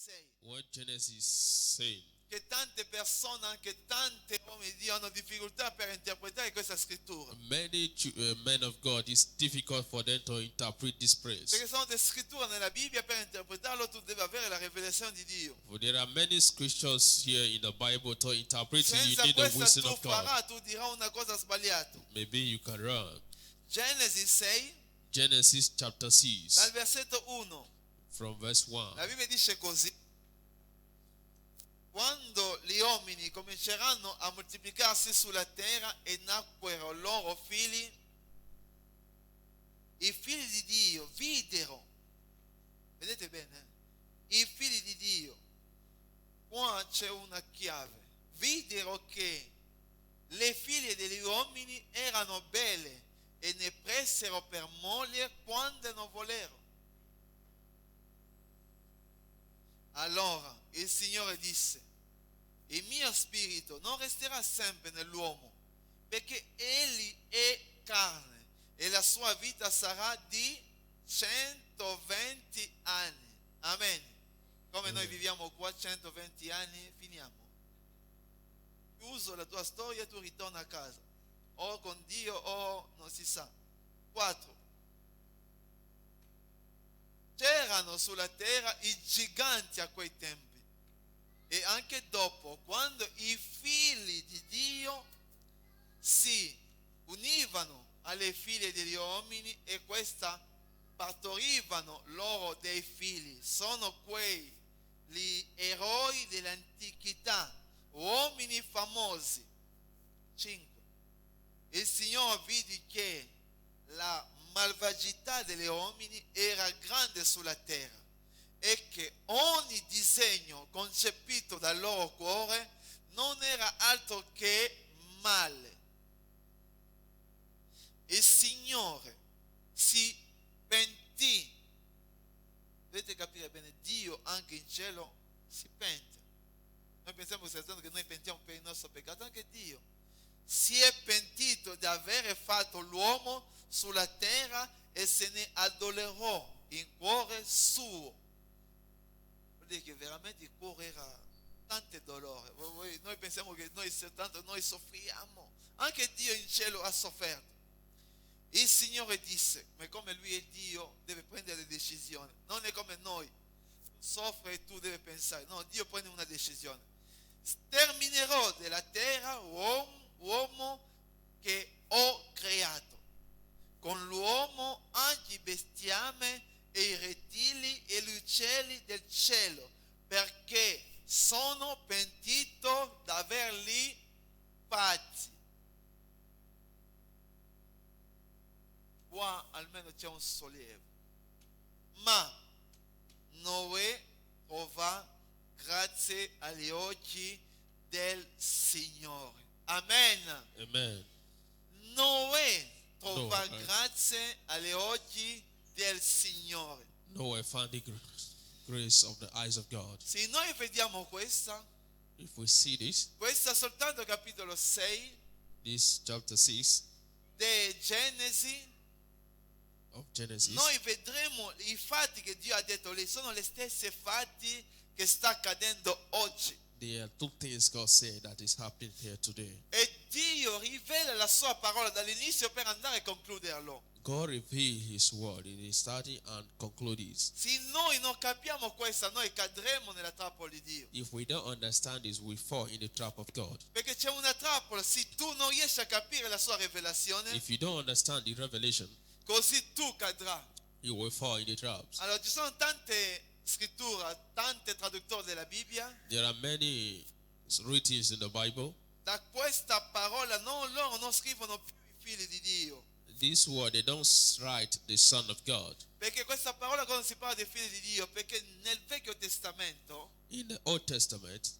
6. what Genesis is saying. Che tante persone, anche tante uomini di Dio hanno difficoltà per interpretare questa scrittura. Many men of God, it's difficult for them to interpret this praise. Perché sono delle scritture nella Bibbia, per interpretarlo tu devi avere la rivelazione di Dio. For there are many scriptures here in the Bible to interpret it. You Senza need the questa wisdom tu of God. farai, tu dirai una cosa sbagliata. Maybe you can run. Genesi 6, Genesis chapter 6, dal versetto 1. from verse 1. La Bibbia dice così: quando gli uomini cominceranno a moltiplicarsi sulla terra e nacquero loro figli, i figli di Dio videro, vedete bene, i figli di Dio, qua c'è una chiave, videro che le figlie degli uomini erano belle e ne presero per moglie quando non volero. Allora il Signore disse: il mio spirito non resterà sempre nell'uomo, perché egli è carne e la sua vita sarà di 120 anni. Amen. Come noi viviamo qua 120 anni, finiamo. Chiuso la tua storia, tu ritorni a casa, o con Dio o non si sa. 4. C'erano sulla terra i giganti a quei tempi, e anche dopo, quando i figli di Dio si univano alle figlie degli uomini e questa partorivano loro dei figli. Sono quei gli eroi dell'antichità, uomini famosi. 5. Il Signore vide che la malvagità degli uomini era grande sulla terra e che ogni disegno concepito dal loro cuore non era altro che male. Il Signore si pentì. Dovete capire bene, Dio anche in cielo si pente. Noi pensiamo che noi pentiamo per il nostro peccato, anche Dio si è pentito di avere fatto l'uomo sulla terra e se ne addolorò in cuore suo. Vuol dire che veramente il cuore era tanto dolore. Noi pensiamo che noi soffriamo, anche Dio in cielo ha sofferto. Il Signore disse, ma come Lui è Dio deve prendere le decisioni, non è come noi, soffre e tu devi pensare. No, Dio prende una decisione: sterminerò della terra uomo che ho creato, con l'uomo anche i bestiame e i rettili e gli uccelli del cielo, perché sono pentito d'averli fatti. Qua almeno c'è un sollievo. Ma Noè trova grazie agli occhi del Signore. Amen. Amen. Noè trova Noè. grazie agli occhi del Signore. Noah found the grace of the eyes of God. Se noi vediamo questa soltanto capitolo 6 this chapter 6 di Genesi, of Genesis, noi vedremo i fatti che Dio ha detto lì, sono le stesse fatti che sta accadendo oggi. there are two things God said that is happening here today. E Dio rivela la sua parola dall'inizio per andare a concluderlo. God revealed His word in His starting and conclude it. Se noi non capiamo questa, noi cadremo nella trappola di Dio. If we don't understand this, we fall in the trap of God. Perché c'è una trappola, se tu non riesci a capire la sua rivelazione, If you don't understand the revelation, così tu cadrai. you will fall in the traps. Allora ci sono tante scritture, tante traduttori della Bibbia. There are many writings in the Bible. Da questa parola loro non scrivono più i figli di Dio. This word, they don't write the Son of God. Perché questa parola, quando si parla dei figli di Dio, perché nel Vecchio Testamento In the Old Testament,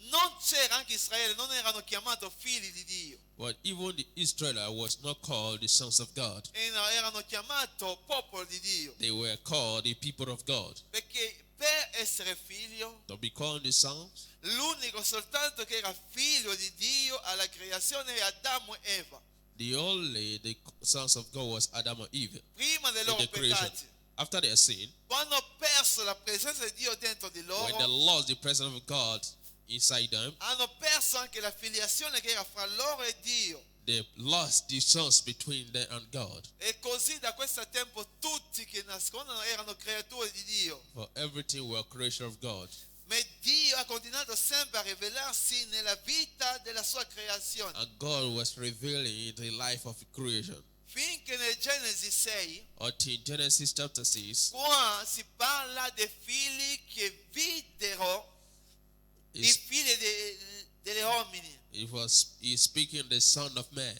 non c'era, anche Israele non erano chiamati figli di Dio, but even the Israelite was not called the sons of God. erano chiamati popolo di Dio. They were called the people of God. Perché per essere figlio, To be called the sons, l'unico soltanto che era figlio di Dio alla creazione è Adamo e Eva. the sons of God was Adam and Eve. Prima dei In loro the creation. peccati. After their sin, Quando perso perso la presenza di Dio dentro di when they loro, lost the presence of God inside them, hanno perso anche la filiazione che era fra loro e Dio. they lost the distance between them and God. E così da questo tempo tutti che nascondono erano creature di Dio. For everything were creation of God. Ma Dio ha continuato sempre a rivelarsi nella vita della sua creazione. And God was revealing in the life of creation. Finché nel Genesi 6, Until Genesis chapter 6, qua si parla dei figli che videro i figli degli uomini. He speaking the Son of Man,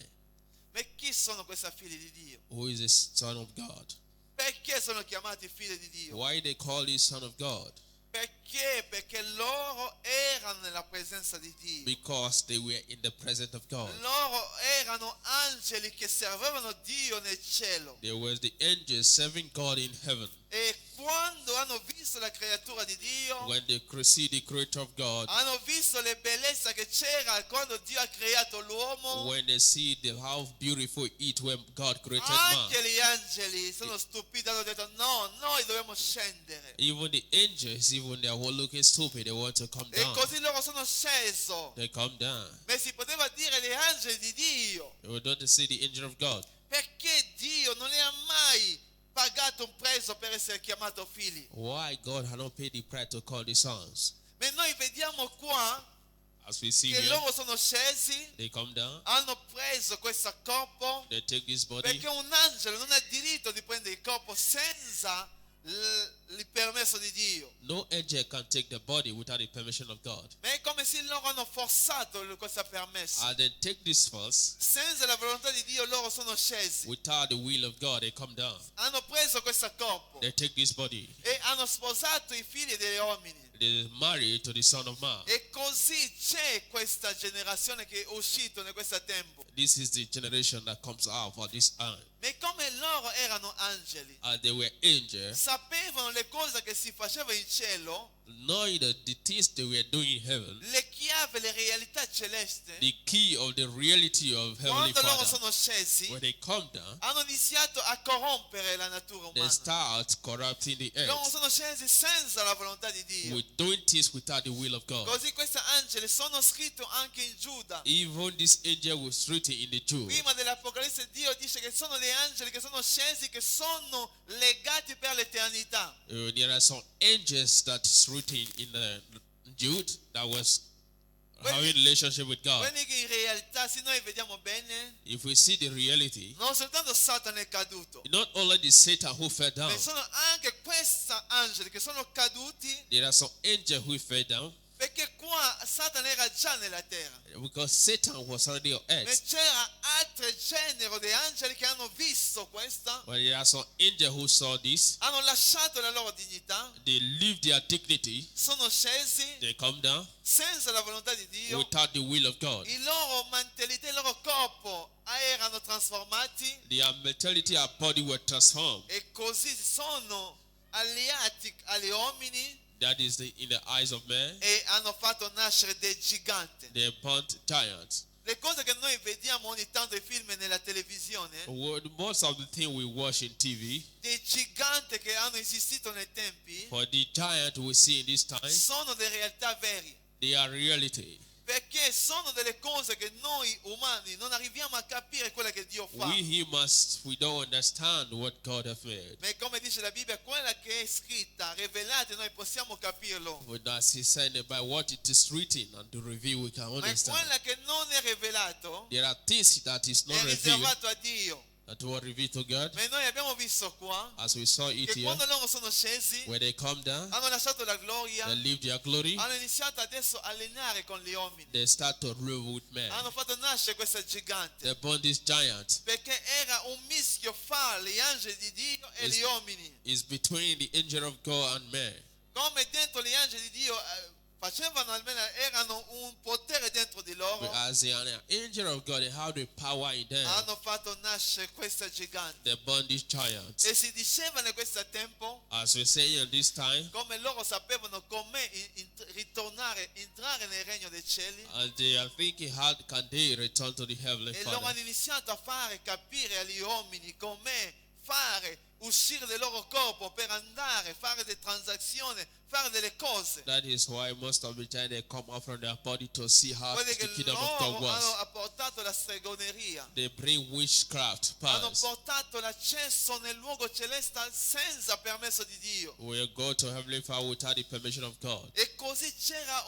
Ma chi sono questi figli di Dio? who is the Son of God. Perché sono chiamati figli di Dio? Why they call him Son of God? Perché? Perché loro erano nella presenza di Dio. Because they were in the presence of God. Loro erano angeli che servevano Dio nel cielo. There was the angels serving God in heaven. E quando hanno visto la creatura di Dio, When they see the creator of God, hanno visto le bellezze che c'era quando Dio ha creato l'uomo, when they see how beautiful it when God created man, anche gli angeli sono stupiti, hanno detto no, noi dobbiamo scendere. even the angels, even they were looking stupid, they want to come E down. così loro sono scesi. They come down. Ma si poteva dire gli angeli di Dio, They were not to see the angel of God. perché Dio non ne ha mai pagato un prezzo per essere chiamato figli. Why God had not paid the price to call the sons? Ma noi vediamo qua As we see che here, loro sono scesi, they come down, hanno preso questo corpo, they take this body, perché un angelo non ha diritto di prendere il corpo senza il permesso di Dio. no angel can take the body without the permission of God. Ma è come se loro hanno forzato questo permesso. And then take this first, Senza la volontà di Dio loro sono scesi. without the will of God, they come down. Hanno preso questo corpo They take this body, e hanno sposato i figli degli uomini. they marry to the Son of Man. E così c'è questa generazione che è uscita in questo tempo. This is the generation that comes out for this time. Ma come loro erano angeli, And they were angels, sapevano le cose che si facevano in cielo, knowing that the things they were doing in heaven, le chiavi, le realtà celesti. the key of the reality of Heavenly Quando loro Father. sono scesi, When they come down, hanno iniziato a corrompere la natura they umana. start corrupting the Loro earth sono scesi senza la volontà di Dio. with doing things without the will of God. Così questi angeli sono scritti anche in Giuda. Even this angel was written in the Jew. Prima dell'Apocalisse Dio dice che sono gli angeli che sono scesi, che sono legati per l'eternità. There are some angels that's written in the Jude that was having a relationship with God. Quindi che in realtà, se noi vediamo bene, If we see the reality, non soltanto Satana è caduto, not only the Satan who fell down, ma sono anche questi angeli che sono caduti, there are some angels who fell down perché qua Satana era già nella terra. because Satan was already on Ma earth. c'era altro genere di angeli che hanno visto questa, But there are some angels who saw this, hanno lasciato la loro dignità, they leave their dignity, sono scesi they come down senza la volontà di Dio, without the will of God. il loro mentalità, il loro corpo erano trasformati Their mentality and body were transformed. e così sono alleati agli uomini That is in the eyes of man. e hanno fatto nascere dei giganti. They burnt giants. Le cose che noi vediamo ogni tanto nei film e nella televisione, Most of the things we watch in TV, dei giganti che hanno esistito nei tempi, for the giant we see in this time, sono delle realtà vere. they are reality. Perché sono delle cose che noi umani non arriviamo a capire quella che Dio fa. We humans, we don't understand what God has made. Ma come dice la Bibbia, quella che è scritta, rivelata, noi possiamo capirlo. But as he said, by what it is written and the review we can Ma understand. quella che non è rivelato There are things that is not è revealed riservato a Dio. that were revealed to God. Ma noi abbiamo visto qua As we saw it che here, quando loro sono scesi, where they come down, hanno lasciato la gloria, they leave their glory, hanno iniziato adesso a allenare con gli uomini. they start to rule with men. Hanno fatto nascere questa gigante. They born this giant. Perché era un mischio fra gli angeli di Dio e gli uomini. Is between the angel of God and man. Come dentro gli angeli di Dio facevano almeno, erano un potere dentro di loro, As an angel of God, they have the power in them. hanno fatto nascere questa gigante. They born this giant. E si diceva in questo tempo, As we say in this time, come loro sapevano come ritornare, entrare nel regno dei cieli, and they are thinking, how can they return to the Heavenly e loro Father? hanno iniziato a fare capire agli uomini come fare uscire del loro corpo per andare, fare delle transazioni, fare delle cose. That is why most of the time they come out from their body to see how Quelli the che kingdom of loro God hanno was. apportato la stregoneria, They bring witchcraft hanno past. portato l'accesso nel luogo celeste senza permesso di Dio. We'll go to Heavenly Father without the permission of God. E così c'era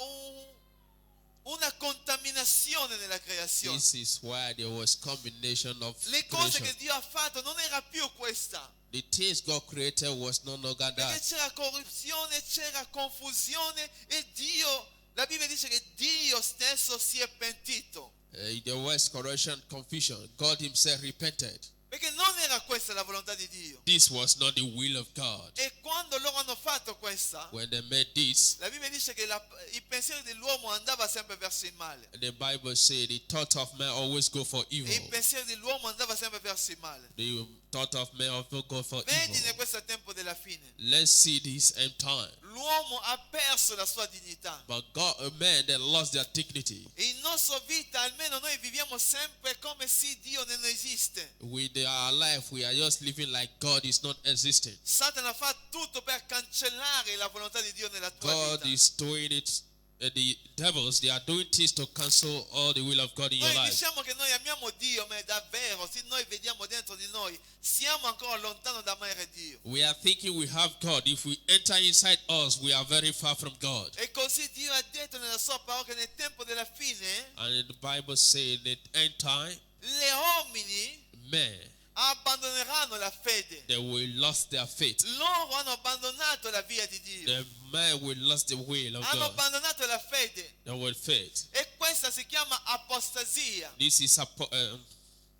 una contaminazione nella creazione. This is why there was combination of Le cose creation. che Dio ha fatto non era più questa. The things God created was no longer Perché that. c'era corruzione, c'era confusione e Dio, la Bibbia dice che Dio stesso si è pentito. There was corruption, confusion. God himself repented. Perché non era questa la volontà di Dio. This was not the will of God. E quando loro hanno fatto questa, When they made this, la Bibbia dice che il pensiero dell'uomo andava sempre verso il male. the Bible says the thought of man always go for E il evil. pensiero dell'uomo andava sempre verso il male. The thought of man always go for Vedi in evil. questo tempo della fine. Let's see this end time. L'uomo ha perso la sua dignità. But God, man, they lost their dignity. E in nostra vita almeno noi viviamo sempre come se Dio non esiste. With our life, we are just living like God is not existing. Satana fa tutto per cancellare la volontà di Dio nella tua God vita. is doing it. The devils, they are doing things to cancel all the will of God in your Noi life. diciamo che noi amiamo Dio, ma davvero, se noi vediamo dentro di noi, siamo ancora lontano da amare Dio. We are thinking we have God. If we enter inside us, we are very far from God. E così Dio ha detto nella sua parola che nel tempo della fine, And the Bible says in the end time, le uomini men, abbandoneranno la fede. they will lose their faith. Loro hanno abbandonato la via di Dio. The men will lose the will of Hanno God. abbandonato la fede. They will faith. E questa si chiama apostasia. This is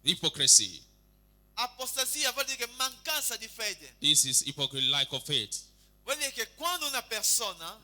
hypocrisy. Apostasia vuol dire che mancanza di fede. This is hypocrisy, lack of faith. Vuol dire che quando una persona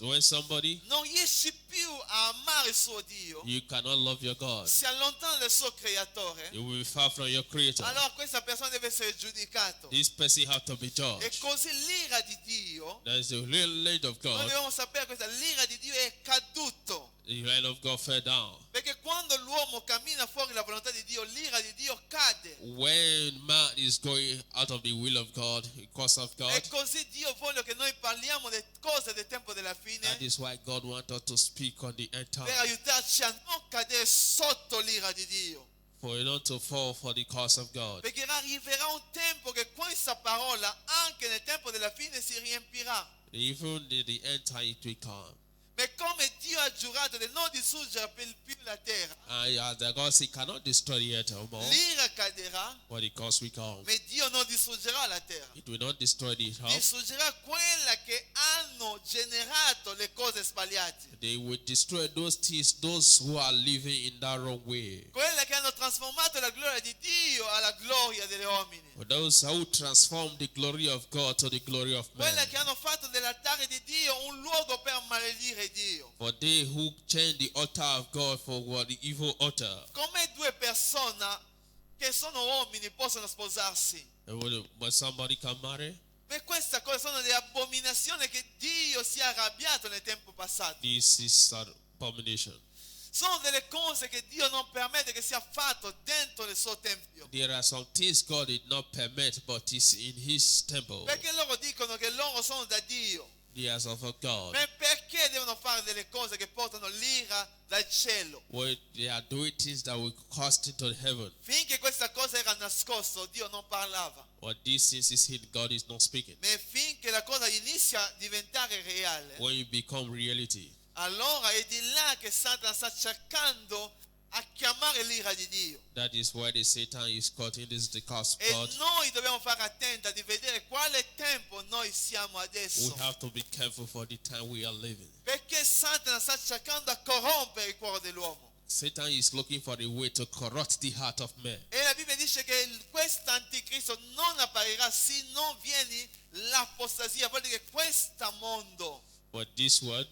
When somebody, non riesce più a amare il suo Dio, you cannot love your God. si allontana dal suo creatore, You will be far from your Creator. allora questa persona deve essere giudicato. This person have to be E judged. così l'ira di Dio, That is the real land of noi God. dobbiamo sapere questa, l'ira di Dio è caduto. The land of God fell down. Perché quando l'uomo cammina fuori la volontà di Dio, l'ira di Dio cade. When man is going out of the will of God, because of God, E così Dio vuole che noi parliamo delle cose del tempo della that fine is why God wants us to speak on the end per time. aiutarci a non cadere sotto l'ira di Dio. For you not to fall for the cause of God. Perché arriverà un tempo che questa parola, anche nel tempo della fine, si riempirà. Even in the end time it will come. Ma come Dio ha giurato di non distruggere più la terra, And the God said, cannot destroy the earth no more. l'ira caderà, When the cause will come, ma Dio non distruggerà la terra. it will not destroy the earth. Distruggerà quella che hanno generato le cose sbagliate. They will destroy those things, those who are living in that wrong way. Quelle che hanno trasformato la gloria di Dio alla gloria degli uomini. For those who transform the glory of God to the glory of man. Quelle che hanno fatto dell'altare di Dio un luogo per maledire Dio. For they who change the altar of God for what the evil altar. Come due persone che sono uomini possono sposarsi? When somebody can marry, Ma queste cose sono le abominazioni che Dio si è arrabbiato nel tempo passato. this is an abomination. Sono delle cose che Dio non permette che sia fatto dentro il suo tempio. There are some things God did not permit, but it's in His temple. Perché loro dicono che loro sono da Dio. The house of God. Ma perché devono fare delle cose che portano l'ira dal cielo? Where they are doing things that will cost into heaven. Finché questa cosa era nascosta, Dio non parlava. What these things is hidden, God is not speaking. Ma finché la cosa inizia a diventare reale, When you become reality, allora è di là che Satana sta cercando a chiamare l'ira di Dio. that is why the Satan is caught in this the cause of E God. noi dobbiamo fare attenta di vedere quale tempo noi siamo We adesso. have to be careful for the time we are living. Perché Satana sta cercando a corrompere il cuore dell'uomo. Satan is looking for a way to corrupt the heart of man. E la Bibbia dice che questo anticristo non apparirà se non viene l'apostasia. Vuol dire che questo mondo, But this word,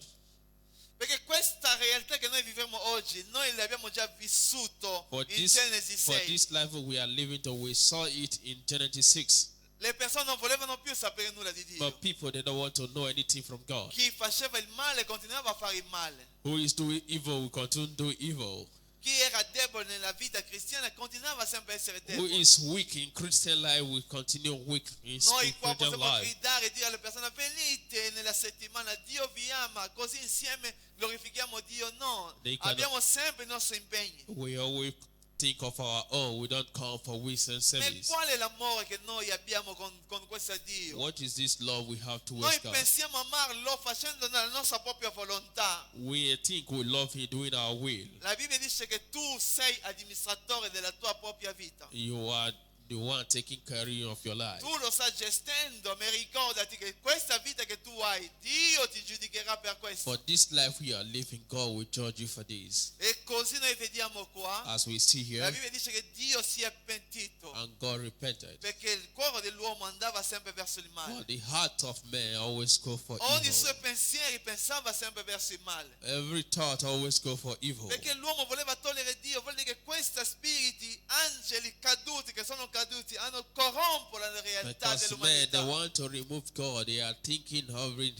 perché questa realtà che noi viviamo oggi, noi l'abbiamo già vissuto for in Genesi this 6. life we are living to, we saw it in Genesis 6. Le persone non volevano più sapere nulla di Dio. But people, they don't want to know anything from God. Chi faceva il male continuava a fare il male. Who is doing evil will continue to do evil. chi era debole nella vita cristiana continuava sempre a essere Who debole. is weak in Christian life will continue weak in Noi qua spiritual possiamo life. gridare e dire alle persone: venite nella settimana, Dio vi ama, così insieme glorifichiamo Dio. No, They cannot- abbiamo sempre i nostri impegni. We always think of our own. We don't come for weekend Ma service. qual è l'amore che noi abbiamo con questo Dio? What is this love we have Noi towards God? pensiamo amarlo facendo nella nostra propria volontà. We think we love Him doing our will. La Bibbia dice che tu sei amministratore della tua propria vita. You are the one taking care of your life. Tu lo stai gestendo, ma ricordati che questa vita che tu hai, Dio ti giudicherà per questo. For this life we are living, God will judge you for this. E così noi vediamo qua, As we see la here, Bibbia dice che Dio si è pentito, and God repented. perché il cuore dell'uomo andava sempre verso il male. But the heart of man always go for Ogni evil. suoi pensieri pensava sempre verso il male. Every thought always go for evil. Perché l'uomo voleva togliere Dio, vuol dire che questi spiriti, angeli caduti, che sono caduti, hanno corrompo la realtà Because men, they dell'umanità want to remove God, they are thinking of it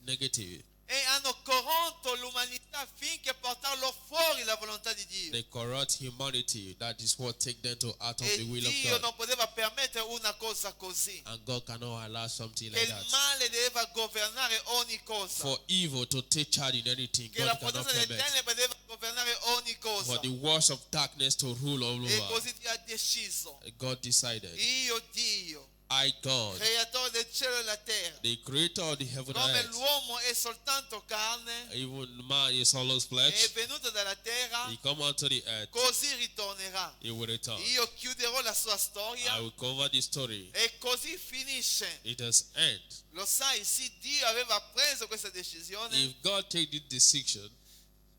negative. e hanno corrotto l'umanità finché portarlo fuori la volontà di Dio. They corrupt humanity. That is what take them to out of E the will of Dio God. non poteva permettere una cosa così. And God cannot allow something Che like il that. male deve governare ogni cosa. For evil to take charge in anything, Che la God cannot potenza delle permit. tenebre deve governare ogni cosa. For the works of darkness to rule all E over. così Dio ha deciso. God decided, Io Dio, I, God, creatore del cielo e della terra, the creator of the heaven and come earth, l'uomo è soltanto carne, even man is always è flesh, venuto dalla terra, he come unto the earth, così ritornerà. he will return. Io chiuderò la sua I storia will cover the story. e così finisce. It has end. Lo sai, sì, Dio aveva preso questa decisione If God take this decision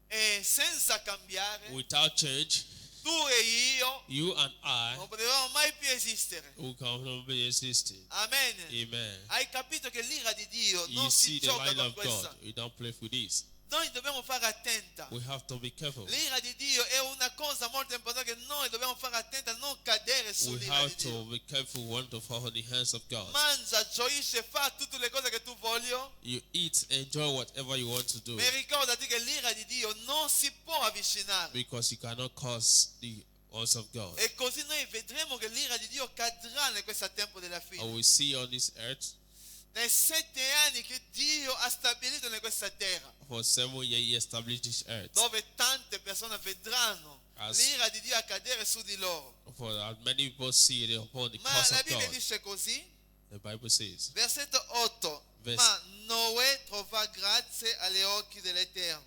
e senza cambiare, without change, tu e io you and I non potevamo mai più esistere. will cannot be existing. Amen. Amen. Hai capito che l'ira di Dio You non see si the gioca line con of questa. God. You don't play with this. Noi dobbiamo fare attenta. We have to be careful. L'ira di Dio è una cosa molto importante che noi dobbiamo fare attenta a non cadere We sull'ira have di Dio. to be careful when to fall in the hands of God. Mangia, gioisce, fa tutte le cose che tu voglio. You eat, enjoy whatever you want to do, Ma ricordati che l'ira di Dio non si può avvicinare. because you cannot cause the wrath of God. E così noi vedremo che l'ira di Dio cadrà in questo tempo della And fine. we see on this earth Nei 7 anni che Dio ha stabilito in questa terra, for 7 years he established this earth. dove tante persone vedranno As- l'ira di Dio accadere su di loro. For as many people see it upon the Ma cause la of Bibbia God. dice così, The Bible says, versetto 8, Vers- ma Noè trova grazia agli occhi dell'Eterno.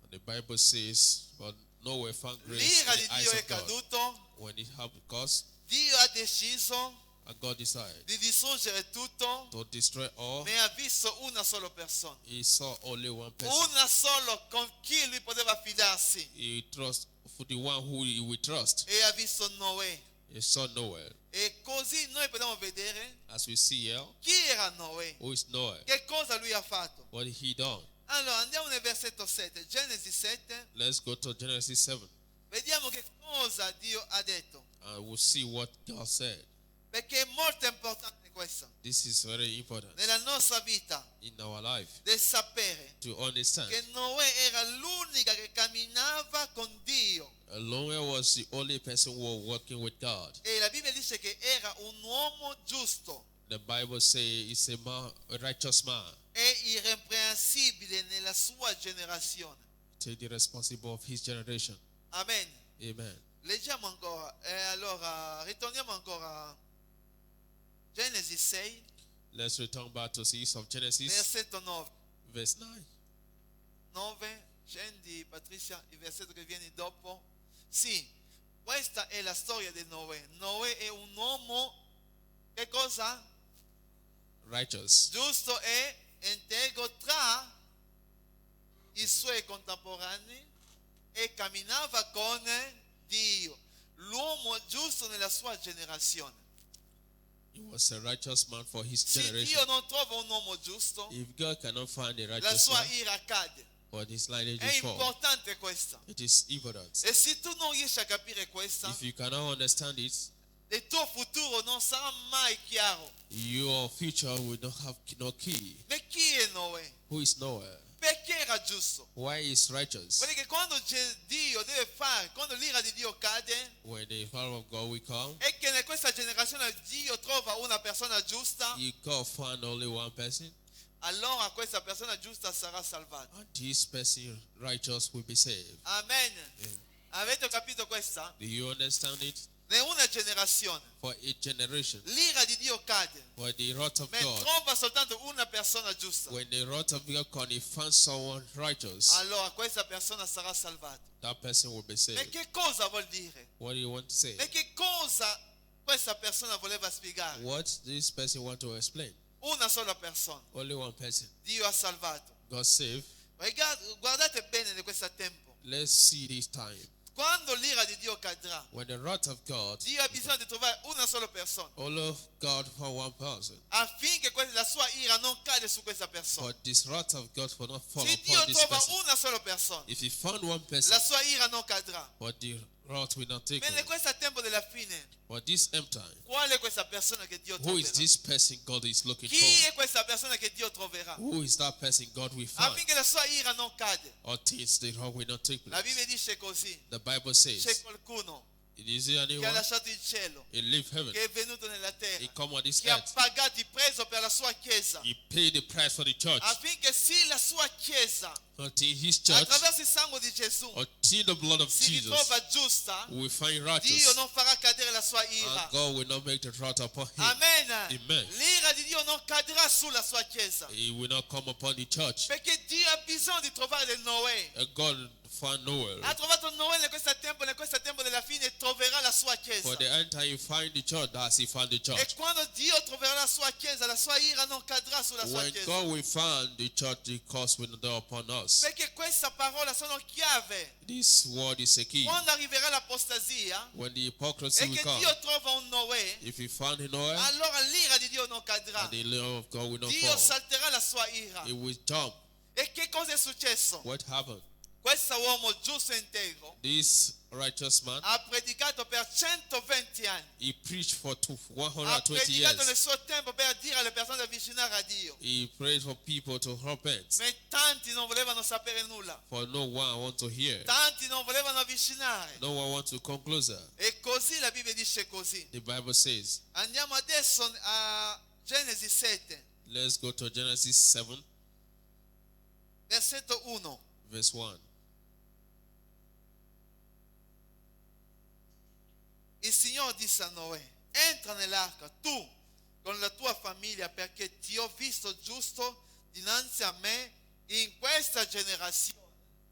the Bible says, but Noah found grace L'ira in di the eyes Dio è of God. caduto, When it happened, because Dio ha deciso and God decided di distruggere tutto, to destroy all, ma ha visto una sola persona. he saw only one person. Una sola con chi lui poteva fidarsi. He trust for the one who he will trust. E ha visto Noè. He saw Noah. E così noi possiamo vedere As we see here, chi era Noè. who is Noah? Che cosa lui ha fatto? What did he done? Allora andiamo nel versetto 7, Genesi 7, Let's go to Genesis 7 vediamo che cosa Dio ha detto. and we'll see what God said. Perché è molto importante questo, This is very important nella nostra vita, in our life del sapere to understand. che Noè era l'unica che camminava con Dio. Noah was the only person who was working with God. E la Bibbia dice che era un uomo giusto The Bible says he's a man, a righteous man. e irreprensibile nella sua generazione. Take the responsibility of his generation. Amen. Amen. Leggiamo ancora. E allora ritorniamo ancora a Genesi 6, Let's return back to 6 of Genesis, versetto 9. verse 9. 9, scendi Patrizia, il versetto che viene dopo. Sì, questa è la storia di Noè. Noè è un uomo, che cosa? Righteous. Giusto e integro tra i suoi contemporanei e camminava con Dio. L'uomo giusto nella sua generazione. He was a righteous man for his Se Dio generation. non trova un uomo giusto, If God cannot find a la righteous sua man, ira cade. but his lineage È will fall. importante questo. It is important. E se tu non riesci a capire questo, If you cannot understand it, il tuo futuro non sarà mai chiaro. your future will not have no key. Ma chi è Noè? Who is Noah? Perché era giusto? Why is righteous? Vuol dire che quando Dio deve fare, quando l'ira di Dio cade, When the power of God will come, e che in questa generazione Dio trova una persona giusta, God found only one person, allora questa persona giusta sarà salvata. and this person righteous will be saved. Amen. Avete capito questa? Do you understand it? In una generazione For a generation, l'ira di Dio cade, for the wrath of ma God, trova soltanto una persona giusta. when the wrath of God comes, he finds someone righteous, Allora questa persona sarà salvata. that person will be Ma saved. che cosa vuol dire? What do you want to say? Ma che cosa questa persona voleva spiegare? What this person want to explain? Una sola persona. Only one person. Dio ha salvato. God saved. Guardate bene in questo tempo. Let's see this time. Quando l'ira di Dio cadrà, When the wrath of God, Dio ha bisogno di trovare una sola persona all of God for one person. affinché la sua ira non cade su questa persona. For this wrath of God for not fall Se Dio upon this trova person. una sola persona, If he found one person, la sua ira non cadrà. but the wrath will not take Ma in him. questo tempo della fine, For this end time, qual è questa persona che Dio who is troverà? this person God is looking Chi for? è questa persona che Dio troverà? Who is that person God will find? Affinché la sua ira non cade. Or things the wrath will not take La place. Bibbia dice così. The Bible C'è says, qualcuno is there che ha anyone? lasciato il cielo, He left heaven. che è venuto nella terra, He come on this che ha earth. pagato il prezzo per la sua chiesa, He paid the price for the church. affinché sì la sua chiesa, Until his church, attraverso il sangue di Gesù, until the blood of si Jesus, ritrova giusta, will find Dio righteous. non farà cadere la sua ira. And God will not make the wrath upon him. Amen. Amen. L'ira di Dio non cadrà sulla sua chiesa, He will not come upon the church. perché Dio ha bisogno di trovare del Noè. And God found nowhere. Ha trovato Noè in questo tempo della fine, troverà la sua chiesa. For the end time, you find the church as he found the E church. quando Dio troverà la sua chiesa, la sua ira non cadrà sulla sua When chiesa. God will find the church, the curse will not be upon us. Perché questa parola sono chiave. This word is a key. Quando arriverà l'apostasia When the hypocrisy e will che come, Dio trova un Noè, if he found in Noah, allora l'ira di Dio non cadrà. and the love of God will not Dio fall, salterà la sua ira. it will jump. E che cosa è successo? What happened? Questo uomo giusto e integro This righteous man, ha predicato per 120 anni. he preached for Ha 120 predicato nel years. suo tempo per dire alle persone di avvicinare a Dio. He prayed for people to repent. Ma tanti non volevano sapere nulla. For no one want to hear. Tanti non volevano avvicinare. No one wants to come closer. E così la Bibbia dice così. The Bible says, Andiamo adesso a Genesi 7, let's go to Genesis 7, versetto 1. verse 1. Il Signore disse a Noè: entra nell'arca tu con la tua famiglia, perché ti ho visto giusto dinanzi a me in questa generazione.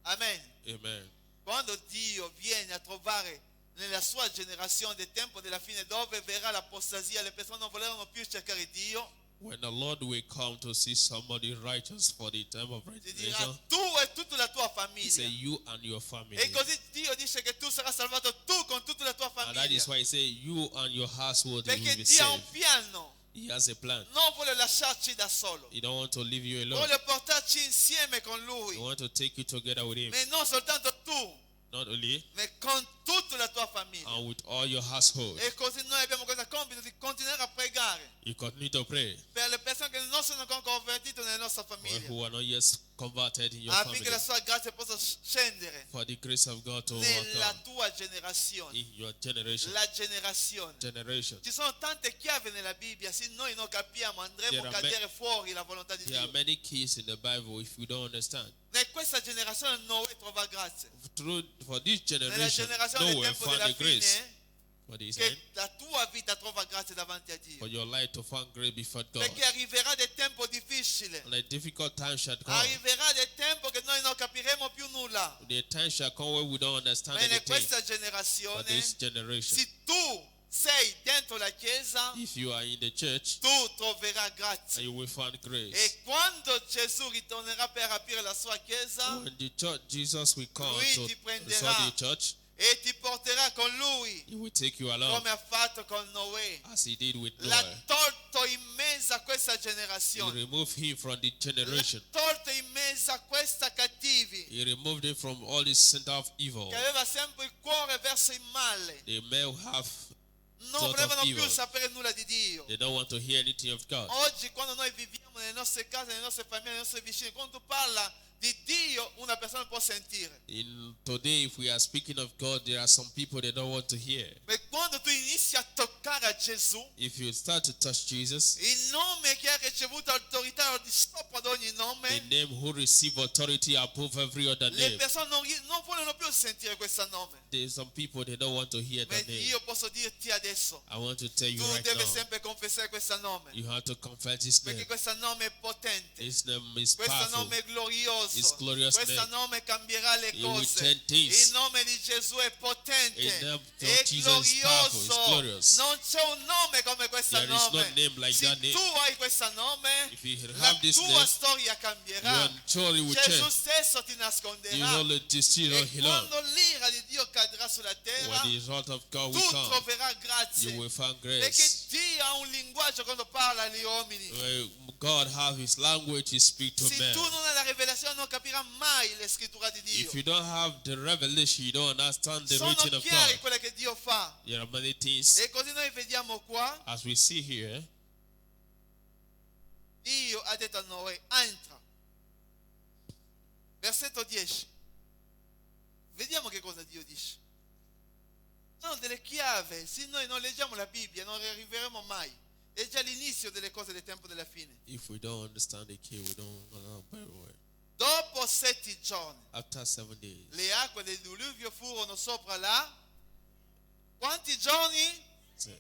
Amen. Amen. Quando Dio viene a trovare nella sua generazione del tempo della fine, dove verrà l'apostasia, le persone non volevano più cercare Dio, When the Lord will come to see somebody righteous for the time of ti dirà resurrection, tu e tutta la tua he said, famiglia. you and your family. E così Dio dice che tu sarai salvato tu con tutta la tua And that is famiglia. why he said, you and your household will Perché be Dio ha saved. un piano, He has a plan. non vuole lasciarci da solo, He don't want to leave you alone. vuole portarci insieme con Lui. He want to take you together with him. Ma non soltanto tu, Not only, ma con tutta la tua famiglia. and with all your household. E così noi abbiamo questo compito di continuare a pregare You continue to pray per le persone che non sono ancora convertite nella nostra for famiglia, who are not yet converted in your affinché family. la sua grazia possa scendere For the grace of God to nella overcome tua generazione. in your generation. La generazione. Generation. Ci sono tante chiavi nella Bibbia, se noi non capiamo andremo There a are cadere fuori la volontà di There are Dio. many keys in the Bible if you don't understand. In questa generazione Noè trova grazia. For this Nella generation, generazione no del one tempo found della the grace. fine, For this che end, la tua vita trova grazia davanti a Dio. for your life to find grace before God. Perché arriverà del tempo difficile. And a difficult time shall come. Arriverà del tempo che noi non capiremo più nulla. The time shall come where we don't understand Ma in anything. questa For generazione, this generation, se tu sei dentro la chiesa, if you are in the church, tu troverai grazia. you will find grace. E quando Gesù ritornerà per aprire la sua chiesa When the church, Jesus will come Lui to ti prenderà. restore the church, e ti porterà con lui, he will take you along come ha fatto con Noè. as he did with L'ha Noah. tolto in mezzo a questa He generazione. removed him from the L'ha generation. tolto in mezzo a questa cattivi He removed him from all the center of evil. che aveva sempre il cuore verso il male. The men have Non thought of volevano più evil. sapere nulla di Dio. They don't want to hear anything of God. Oggi quando noi viviamo nelle nostre case, nelle nostre famiglie, nei nostri vicini, quando tu parla di Dio una persona può sentire. Today, if we are speaking of God, there are some people that don't want to hear. Ma quando tu inizi a toccare a Gesù, If you start to touch Jesus, il nome che ha ricevuto autorità al di sopra di ogni the nome, name who receive authority above every other le name, persone non vogliono più sentire questo nome. there's some people they don't want to hear Ma that name. io posso dirti adesso, I want to tell you tu right devi now, sempre confessare questo nome, you have to confess His name. perché questo nome è potente, His name is questo powerful. nome è glorioso, It's glorious questo name. nome cambierà le It will cose. change things. Il nome di Gesù è potente, The name of è Jesus is powerful, it's glorioso. glorious. Non c'è un nome come questo There is no nome. name like Se that name. tu hai questo nome, If you la have this tua name, storia cambierà. your story will Gesù change. stesso ti You nasconderà. know the destiny E of Elon. quando l'ira di Dio cadrà sulla terra, When the result of God tu will come, troverai grazia. you will find Perché grace. Dio ha un linguaggio quando parla agli uomini. When God have His language, He speak to Se man. tu non hai la rivelazione non capirai mai le scritture di Dio. If you don't have the revelation, you don't understand the Sono writing of chiari God. quelle che Dio fa. There are many things, E così noi vediamo qua, as we see here, Dio ha detto a Noè, entra. Versetto 10. Vediamo che cosa Dio dice. Sono delle chiave. Se noi non leggiamo la Bibbia non arriveremo mai. È già l'inizio delle cose del tempo della fine. if we don't understand the key, we don't know very well. Dopo 7 giorni, After 7 days, le acque del diluvio furono sopra la... Quanti giorni? so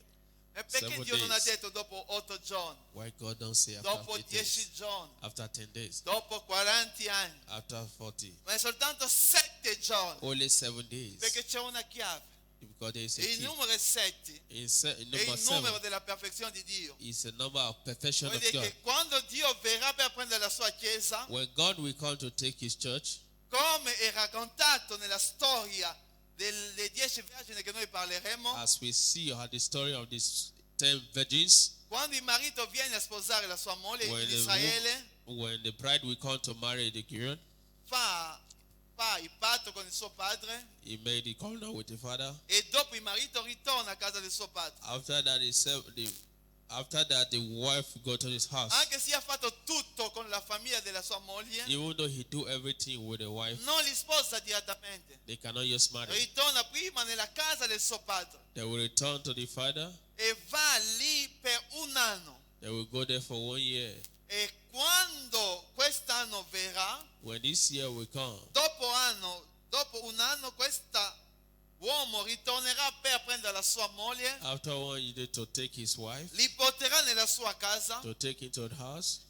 E perché 7 Dio non ha days. detto dopo 8 giorni? why God don't say after Dopo 8 10 days, giorni? after 10 days, Dopo 40 anni? after 40, Ma è soltanto 7 giorni. only 7 days, Perché c'è una chiave. because there is a E il key. numero 7 In è number il numero 7 della perfezione di Dio. is a number of perfection Vuol of dire God. che quando Dio verrà per prendere la sua chiesa, When God will come to take His church, come è raccontato nella storia delle 10 vergini che noi parleremo, as we see the story of these 10 virgins, quando il marito viene a sposare la sua moglie when in the, Israele, when the bride will come to marry the Gideon, fa il patto con il suo padre he made the covenant with the father. e dopo il marito ritorna a casa del suo padre. After that, the wife go to his house. Anche se ha fatto tutto con la famiglia della sua moglie, Even though he do everything with the wife, non li sposa direttamente. they cannot just marry. Ritorna prima nella casa del suo padre They will return to the father. e va lì per un anno. They will go there for 1 year. E quando quest'anno verrà, When this year will come, dopo un anno, uomo ritornerà per prendere la sua moglie, after 1 year, to take his wife, li porterà nella sua casa to take into the house,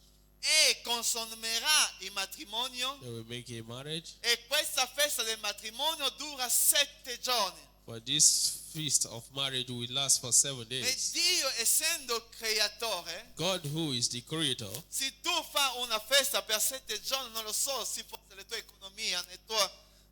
e consumerà il matrimonio. they will make a marriage. E questa festa del matrimonio dura 7 giorni. But this feast of marriage will last for 7 E days. Dio, essendo creatore, God, who is the creator, se tu fai una festa per 7 giorni, non lo so se forse la tua economia,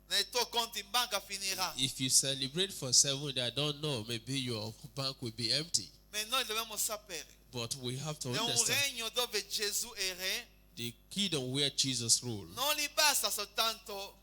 nel tuo conto in banca finirà. if you celebrate for 7 days, I don't know, maybe your bank will be empty. Ma noi dobbiamo sapere, But we have to è un understand regno dove Gesù è re, the kingdom where Jesus rules. non gli basta soltanto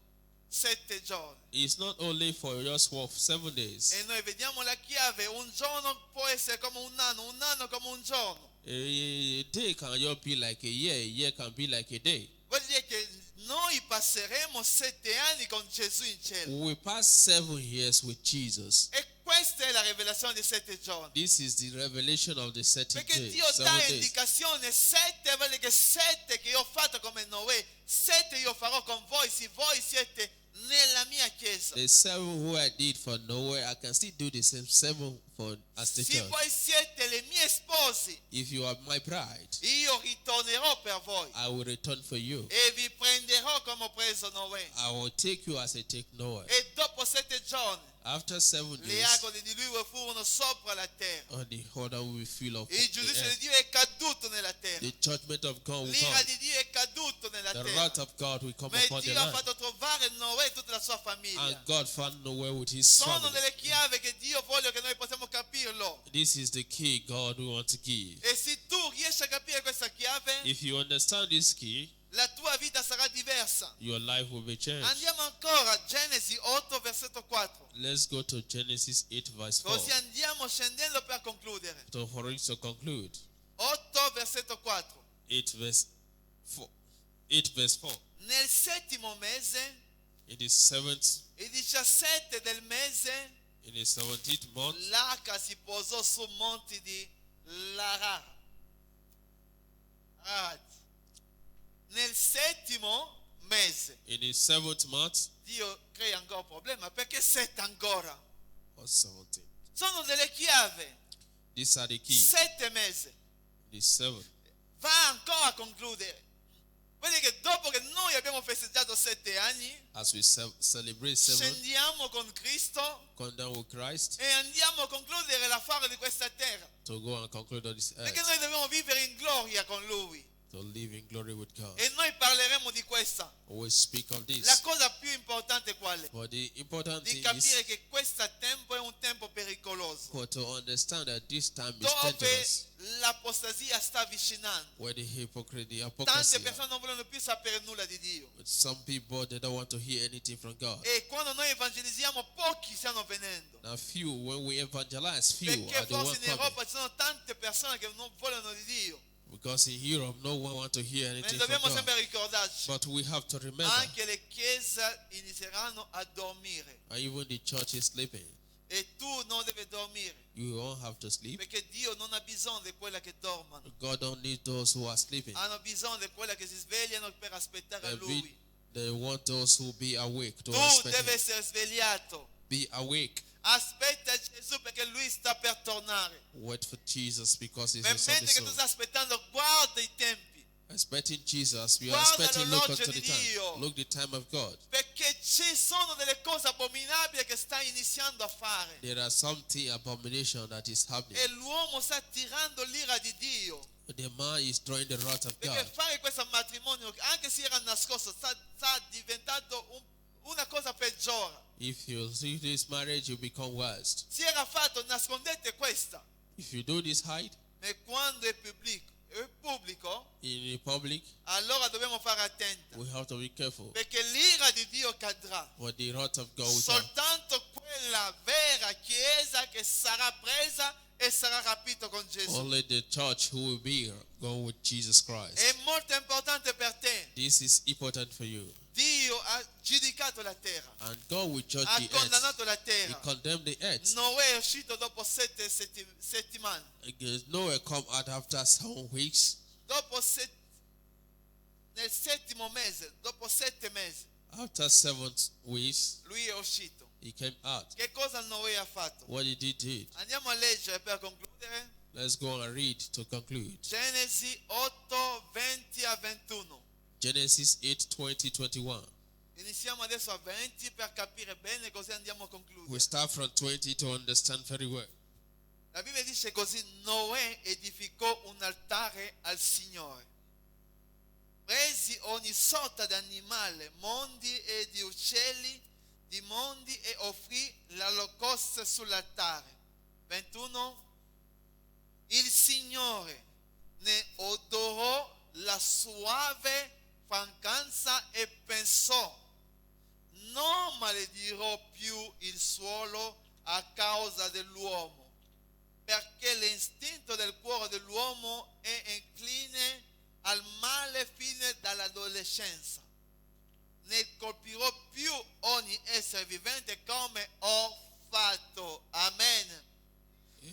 7 giorni. It's not only for just work 7 days. E noi vediamo la chiave, un giorno può essere come un anno come un giorno. A day can just be like a year can be like a day. Vuol dire che noi passeremo 7 anni con Gesù in cielo. We pass 7 years with Jesus. E questa è la rivelazione di 7 giorni. This is the revelation of the 7 Perché days. Dio 7 dà days. indicazione, 7 vuol dire che 7 che io ho fatto come Noè, 7 io farò con voi, se voi siete nella mia chiesa. The 7 who I did for Noah, I can still do the same 7 for as the Se church. voi siete le mie sposi, If you are my bride, io ritornerò per voi I will return for you. e vi prenderò come ho preso Noè. I will take you as I take Noah. E dopo 7 giorni After 7 le days, acque di diluvio furono sopra la terra. on the order will fill up Il the giudizio di earth. Dio è caduto nella terra. The judgment of God will L'ira come. di Dio è caduto nella The terra. wrath of God will come Ma upon the Dio ha land. fatto trovare Noè e tutta la sua famiglia. And God found Noah with his Sono family. delle chiavi che Dio vuole che noi possiamo capirlo. This is the key God wants to give. E se tu riesci a capire questa chiave, If you understand this key, la tua vita sarà diversa. your life will be changed. Andiamo ancora a Genesi 8, versetto 4. Let's go to Genesis 8 verse 4. Così andiamo scendendo per concludere. For us to conclude. 8, versetto 4. 8 verse 4. 8 verse 4. nel settimo mese, in the 7th, il 17 del mese, in the 17th month, l'arca si posò su monti di Ararat. Nel settimo mese, in the 7th month, Dio crea ancora un problema, perché 7 ancora? or 17th. Sono delle chiavi. These are the keys. 7 mesi. The 7th. Va ancora a concludere. Vedi che dopo che noi abbiamo festeggiato 7 anni, As we celebrate 7, scendiamo con Cristo come down with Christ, e andiamo a concludere l'affare di questa terra. to go and conclude on this Perché earth, noi dobbiamo vivere in gloria con Lui. to live in glory with God. E noi parleremo di questa. We speak of La this. cosa più importante qual è? But the important Di thing capire is che questo tempo è un tempo pericoloso, for to understand that this time is dove dangerous, l'apostasia sta avvicinando. where the hypocrite, the Tante hypocrisy, persone non vogliono più sapere nulla di Dio. some people they don't want to hear anything from God. E quando noi evangelizziamo, pochi stanno venendo. Now few, when we evangelize, few Perché are the ones forse in coming. Europa ci sono tante persone che non vogliono di Dio. Because in Europe, no one wants to hear Ne anything from dobbiamo God. sempre ricordarci. But we have to remember, Anche le chiese inizieranno a dormire. even the church is sleeping. E tu non devi dormire. You won't have to sleep. Perché Dio non ha bisogno di quelle che dormono. God don't need those who are sleeping. Hanno bisogno di quelle che si svegliano per aspettare Lui. They want those who be awake to Tu respect devi Him. essere svegliato. Be awake. Aspetta Gesù perché Lui sta per tornare. Wait for Jesus because He's Ma the Son mentre che tu soon. stai aspettando, guarda i tempi. Expecting Jesus, we are Guarda expecting. Look l'orologio unto the di Dio. time. Look the time of God. Perché ci sono delle cose abominabili che sta iniziando a fare. There are something abomination that is happening. E l'uomo sta tirando l'ira di Dio. The man is drawing the wrath of Perché God. fare questo matrimonio, anche se era nascosto, sta diventando una cosa peggiore. If you see this marriage, you become worst. Si era fatto, nascondete questa. If you do this hide Ma quando è pubblico, in the public, allora dobbiamo fare attenti. we have to be careful. Perché l'ira di Dio cadrà. For the wrath of God will come. Soltanto quella vera chiesa che sarà presa e sarà rapito con Gesù. Only the church who will be going with Jesus Christ. È molto importante per te. This is important for you. Dio ha giudicato la terra. And God will judge Ha the earth. condannato la He terra. condemned the earth. Noè è uscito dopo 7 settimane. Noah come out after 7 weeks. Nel settimo mese, dopo 7 mesi, After 7 weeks, lui è uscito. he came out. Che cosa Noè ha fatto? What did he do? Andiamo a leggere per concludere. Let's go and read to conclude. Genesi 8, 20 a 21. Genesis 8, 20, 21. Iniziamo adesso a 20 per capire bene così andiamo a We concludere. start from 20 to understand very well. La Bibbia dice così: Noè edificò un altare al Signore. Presi ogni sorta di animale, mondi e di uccelli, di mondi, e offrì l'olocausto sull'altare. 21. Il Signore ne odorò la suave fragranza e pensò: non maledirò più il suolo a causa dell'uomo, perché l'istinto del cuore dell'uomo è incline al male fine dall'adolescenza. Ne colpirò più ogni essere vivente come ho fatto. Amen.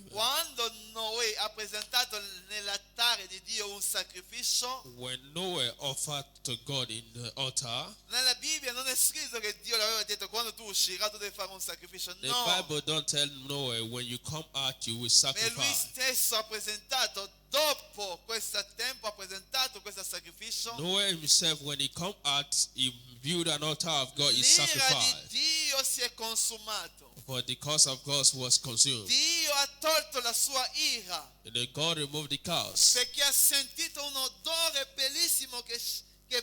Quando Noè ha presentato nell'altare di Dio un sacrificio, When Noah offered to God in the altar, nella Bibbia non è scritto che Dio le aveva detto: quando tu uscirai tu devi fare un sacrificio. the No, Bible don't tell Noah when you come out you will ma lui sacrifice. stesso ha presentato, dopo questo tempo ha presentato questo sacrificio. Noah himself, when he come out, he built an altar of God, he L'ira di sacrificed. Dio si è consumato. For the cause of God was consumed. Dio ha tolto la sua ira And then God removed the cause. perché ha sentito un odore bellissimo che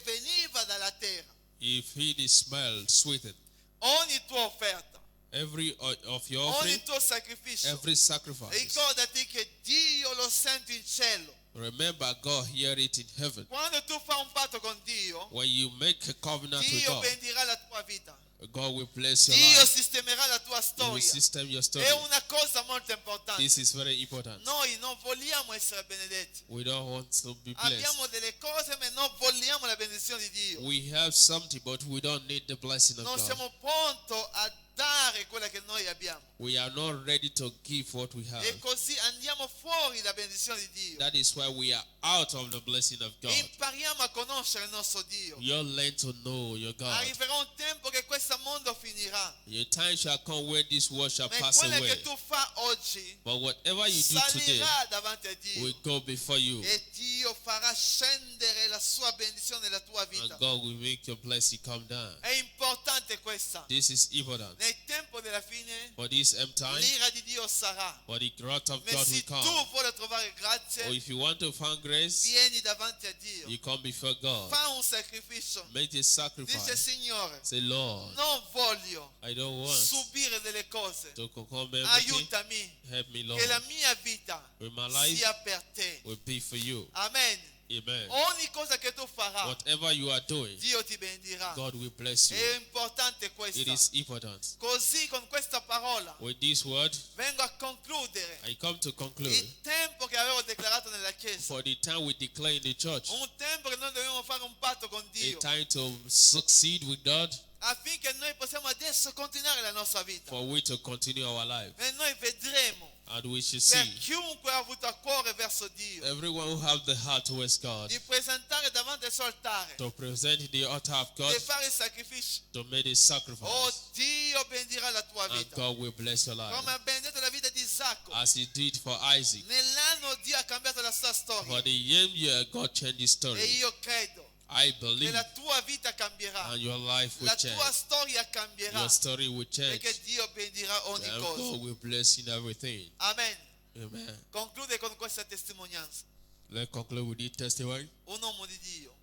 veniva dalla terra. He feel the smell sweetened. Ogni tua offerta, Every of your ogni offering, tuo sacrificio, every sacrifice. ricordati che Dio lo sente in cielo. Remember, God hear it in heaven. Quando tu fai un patto con Dio, When you make a covenant with Dio God, bendirà la tua vita. God will bless your Dio life. sistemerà la tua He will storia. system your story. È una cosa molto importante. This is very important. Noi non vogliamo essere benedetti. We don't want to be blessed. Abbiamo delle cose, ma non vogliamo la benedizione di Dio. We have something, but we don't need the blessing of Non God. siamo pronti a dare quella che noi abbiamo. We are not ready to give what we have. E così andiamo fuori dalla benedizione di Dio. That is why we are out of the blessing of God. Impariamo a conoscere il nostro Dio. You learn to know your God. Arriverà un tempo che questo mondo finirà. Your time shall come where this world shall Ma pass quello away. che tu fai oggi But whatever you do today salirà davanti a Dio. will go before you. E Dio farà scendere la sua benedizione nella tua vita. And God will make your blessing come down. È importante questa. This is important. Nel tempo della fine For this end time, l'ira di Dio sarà. for the wrath of Ma God se will tu come. vuoi trovare Or grazia, if you want to find grace, vieni davanti a Dio. you come before God. Fa un sacrificio. Make a Dice sacrifice. Signore, Say, Lord, non voglio I don't want subire delle cose. to come everything. Aiutami Help me, Lord. che la mia vita With my life sia per te. will be for you. Amen. Amen. Ogni cosa che tu farai, Whatever you are doing, Dio ti benedirà. God will bless you. È importante It questo. is important. Così con questa parola With this word, vengo a concludere I come to conclude. il tempo che avevo declarato nella Chiesa. For the time we declare in the church, Un tempo che noi dobbiamo fare un patto con a Dio time to succeed with God, affinché noi possiamo adesso continuare la nostra vita. for we to continue our life. E noi vedremo And we should per see chiunque ha avuto a cuore verso Dio everyone who have the heart towards God di presentare davanti al suo altare, to present in the altar of God, di fare sacrifici. to make a Oh, sacrifice. Dio benedirà la tua And vita. God will bless your life. Come ha benedetto la vita di Isacco. As he did for Isaac. Nell'anno Dio ha cambiato la sua For storia. the year, God changed his E story. io credo I che believe, la tua vita cambierà. and your life will La change. tua storia cambierà. Your story will change. Perché Dio benedirà ogni And God cosa. will bless in everything. Amen. Amen. Conclude con questa testimonianza. Let's conclude with this testimony. Un uomo di Dio.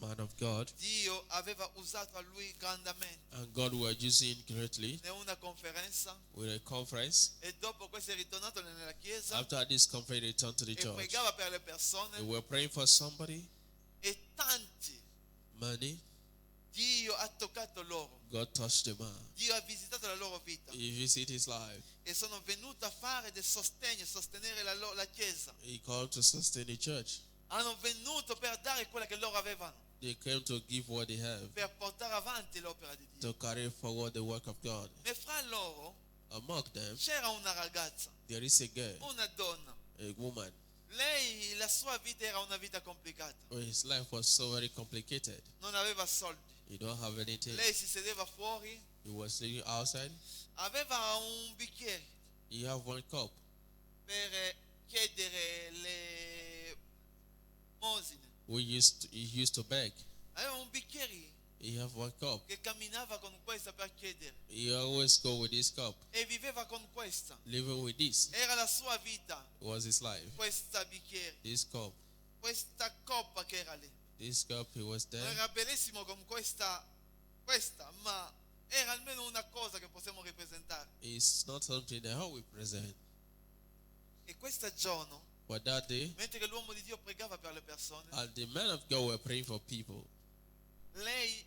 Man of God. Dio aveva usato a lui grandemente And God will use him greatly in una conferenza with a conference. e dopo questo è ritornato nella chiesa After this conference, he returned to the e church. pregava per le They persone were praying for somebody, e tanti money. Dio ha toccato loro. God touched the man. Dio ha visitato la loro vita He visited his life. e sono venuti a fare del sostegno, sostenere la chiesa. He called to sustain the church. Hanno venuto per dare quella che loro avevano, They came to give what they have, per portare avanti l'opera di Dio. to carry forward the work of God. E fra loro Among them, c'era una ragazza, there is a girl, una donna. a woman. Lei, la sua vita era una vita complicata. His life was so very complicated. Non aveva soldi. He don't have anything. Lei si sedeva fuori, He was living outside. aveva un bicchiere He have one cup per chiedere le mosine. he used to beg. Aveva un bicchiere He have one cup. che camminava con questa per chiedere He always go with this cup, e viveva con questa. living with this. Era la sua vita, Was his life. questa bicchiere, This cup, questa coppa che era lì. this cup, he was Non there. era bellissimo con questa, ma era almeno una cosa che possiamo rappresentare. It's not something that how we present. E questo giorno, But that day, mentre l'uomo di Dio pregava per le persone, and the men of God were praying for people. lei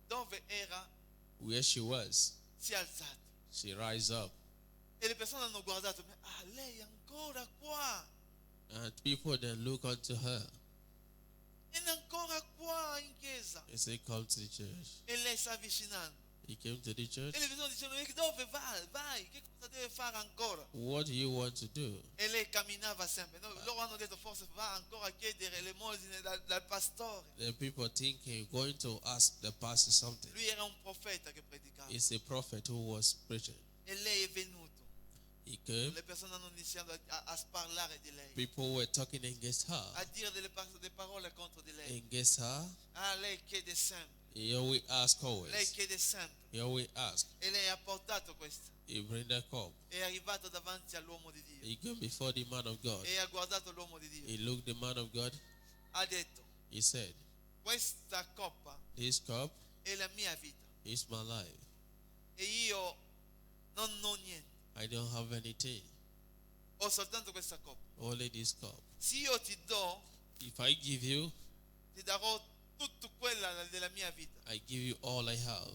dove era Where she was, si è alzata she rise up. e le persone hanno guardato, lei è ancora qua, And people then look unto her. è ancora qua in chiesa. They say, come to the church. E lei sta avvicinando He came to the church. e le persone dicevano, dove vai? Vai, che cosa deve fare ancora? What do you want to do? E lei camminava sempre. No, loro hanno detto, forse va ancora a chiedere l'elemosina dal pastore. The people thinking, going to ask the pastor something. Lui era un profeta che predicava. It's a prophet who was preaching. E lei è venuto. He came. Le persone hanno iniziato a parlare di lei, People were talking against a her. dire delle parole contro di lei. Against her. Lei chiede sempre. He always ask Lei always. chiede sempre. He always ask. E lei ha portato questo. He bring the cup. È arrivato davanti all'uomo di Dio. He came before the man of God. E ha guardato l'uomo di Dio. He looked the man of God. Ha detto, He said, questa coppa this cup è la mia vita. is my life. E io non ho niente. I don't have anything. Ho soltanto questa coppa. Only this cup. Se io ti do, If I give you, ti darò tutto quella della mia vita. I give you all I have.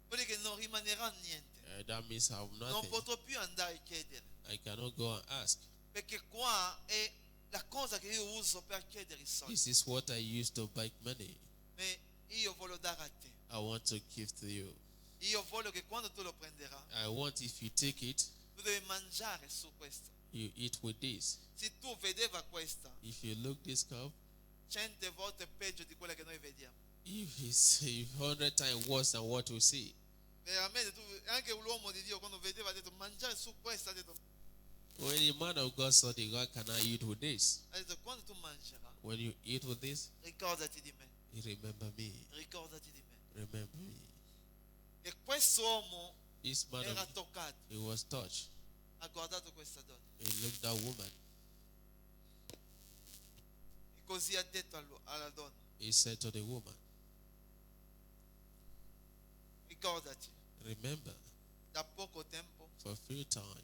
vuol dire che non rimanerà niente. That means I have Non nothing. potrò più andare a chiedere, I cannot go and ask. perché qua è la cosa che io uso per chiedere i soldi. This is what I use to buy money. Ma io voglio dare a te. I want to give to you. Io voglio che quando tu lo prenderai, I want, if you take it, tu devi mangiare su questo. you eat with this. Se tu vedeva questa, If you look this cup, 100 volte peggio di quella che noi vediamo. if it's 100 times worse than what we see. Veramente, anche l'uomo di Dio quando vedeva ha detto mangiare su questa, ha detto When the man of God saw the God, can I eat with this? quando tu mangerai, When you eat with this, ricordati di me, you remember me. ricordati di me. Remember me. E questo uomo This man, era toccato, he was touched. ha guardato questa donna He looked at woman. e così ha detto alla donna, He said to the woman, ricordati, remember, da poco tempo, for a few time,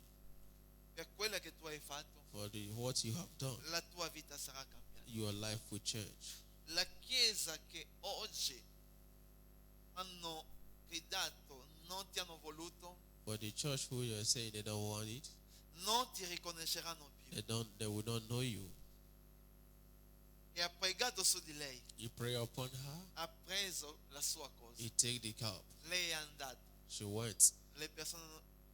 per quella che tu hai fatto, for what you have done, la tua vita sarà cambiata. your life will change. La Chiesa che oggi hanno gridato, non ti hanno voluto, For the church who you are saying they don't want it, non ti riconosceranno più. they will not know you. E ha pregato su di lei, You pray upon her, ha preso la sua cosa. he take the cup. Lei è andata. She went. Le persone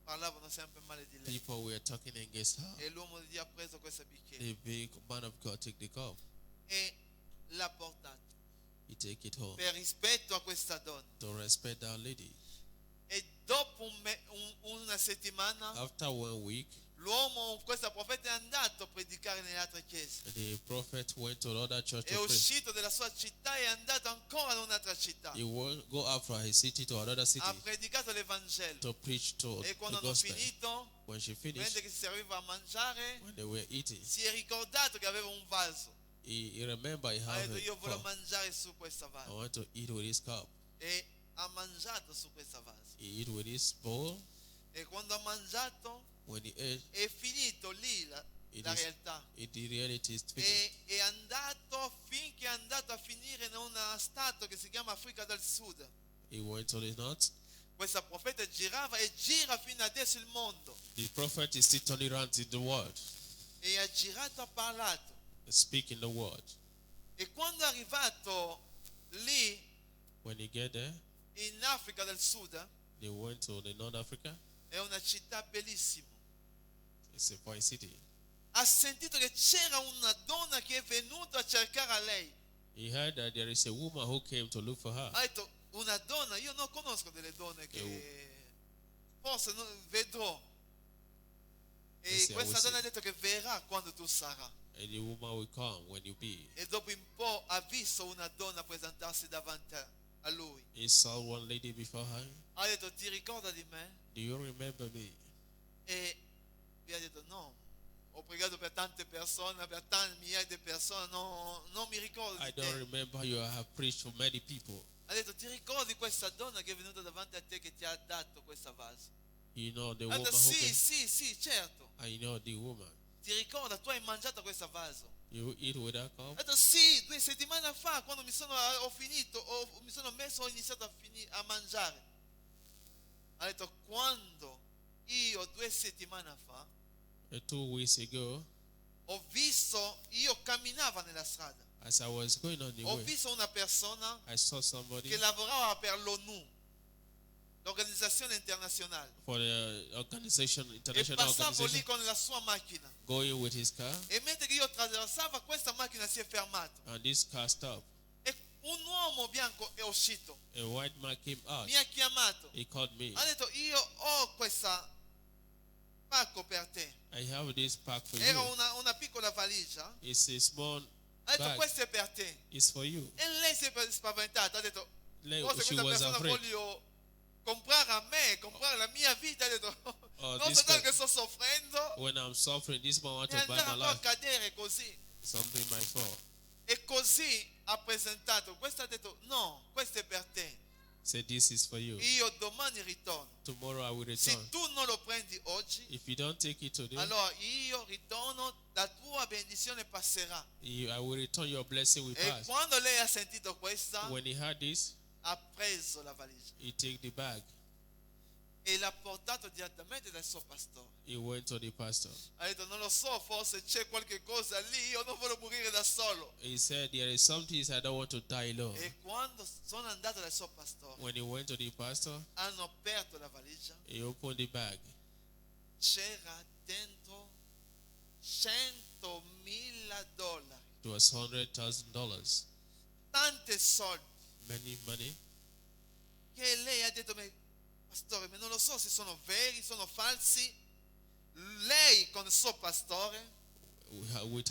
parlavano sempre male di lei. People were talking against her. E l'uomo di Dio ha preso questo bicchiere The big man of God take the cup. e l'ha portato He take it home per rispetto a questa donna. to respect that lady. E dopo una settimana After 1 week, l'uomo, questo profeta è andato a predicare nelle altre chiese. the prophet went to another church È to preach. uscito dalla sua città e è andato ancora in un'altra città. He will go out from his city to another city Ha predicato l'Evangelo. to preach to E the quando hanno gospel. finito, When she mentre finished, che si serviva a mangiare, when they were eating, si è ricordato che aveva un vaso. he remembered he Ha had detto io a voglio cup. mangiare su questa I vaso. want to eat with his cup. E ha mangiato su questa vaso. He eat with his bowl. E quando ha mangiato When he ate, è finito lì la it realtà. the reality is finished. E è andato finché è andato a finire in uno stato che si chiama Africa del Sud. He went to the north. Questa profeta girava e gira fino adesso il mondo. The prophet is still turning around in the world, E ha girato, ha parlato. speaking the word. E quando è arrivato lì When he get there, in Africa del Sud, they went to the North Africa. è una città bellissima. It's a fine city. Ha sentito che c'era una donna che è venuta a cercare a lei. He heard that there is a woman who came to look for her. Ha detto, una donna, io non conosco delle donne che forse non vedrò. E Sì, questa sì. donna ha detto che verrà quando tu sarai. And the woman will come when you be. E dopo un po' ha visto una donna presentarsi davanti a lui. He saw one lady before her. Ha detto, ti ricorda di me? Do you remember me? E lui ha detto, no. Ho pregato per tante persone, per tante migliaia di persone, no, non mi ricordo I di don't te. remember you. I have preached for many people. Ha detto, ti ricordi questa donna che è venuta davanti a te che ti ha dato questa vaso? You know the Ha woman detto, who sì, came. sì, certo. I know the woman. Ti ricorda, tu hai mangiato questa vaso? You eat with that cup? Ha detto, sì, 2 settimane fa, quando ho finito, mi sono messo, ho iniziato a mangiare. Ha detto, quando io 2 settimane fa 2 weeks ago, ho visto, io camminavo nella strada, as I was going on the ho way, visto una persona I saw somebody che lavorava per l'ONU, l'organizzazione internazionale, for the organization, e international passavo lì organization, con la sua macchina. going with his car, E mentre che io attraversavo, questa macchina si è fermata. and this car stopped. E un uomo bianco è uscito, A white man came out. mi ha chiamato, He called me. ha detto, io ho questa pacco per te. I have this pack for Era you. una piccola valigia. It's a small Ha detto, bag. questo è per te. It's for you. E lei si è spaventata, ha detto, forse She questa was persona afraid. voglio comprare a me, comprare la mia vita. Ha detto, Oh, non this soltanto che person- sto soffrendo, When I'm suffering, this man wants e to buy andare my un po' a life. cadere così. Something might fall. E così ha presentato, questo ha detto, no, questo è per te. Say, this is for you. Io domani ritorno. Tomorrow I will Se return. tu non lo prendi oggi, If you don't take it today, allora io ritorno, la tua benedizione passerà. I will return your blessing will E pass. quando lei ha sentito questa, When he heard this, ha preso la valigia he take the bag e l'ha portato direttamente dal suo pastore. He went to the pastor. Ha detto, non lo so, forse c'è qualche cosa lì, io non voglio morire da solo. He said, there is some things I don't want to die alone. E quando sono andato dal suo pastore, When he went to the pastor, hanno aperto la valigia, he opened the bag. c'era dentro $100,000. It was $100,000. Tanti soldi Many money. che lei ha detto, pastore, ma non lo so se sono veri, sono falsi. Lei con il suo pastore With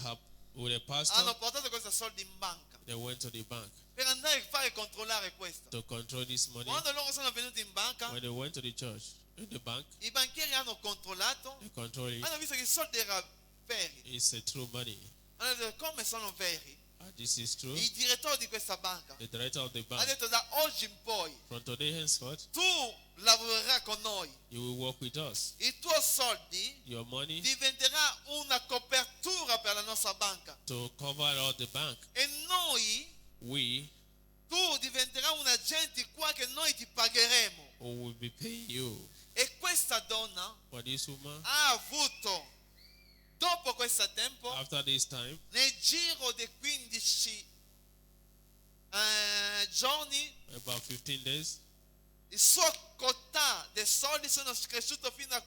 a pastor, hanno portato questi soldi in banca they went to the bank per andare a fare controllare questo. to control this money. Quando loro sono venuti in banca, When they went to the church, in the bank, i banchieri hanno controllato, they control it. hanno visto che i soldi erano veri. It's a true money. Hanno detto, come sono veri? This is true. Il direttore di questa banca The director of the ha bank, detto, da oggi in poi from today henceforth, tu lavorerai con noi. you will work with us. I tuoi soldi Your money diventerà una copertura per la nostra banca. to cover all the bank. E noi, tu diventerai un agente qua che noi ti pagheremo. Who will be paying you. E questa donna For this woman, ha avuto, dopo questo tempo, after this time, nel giro di 15 giorni, about 15 days, il suo quota dei soldi sono cresciuto fino a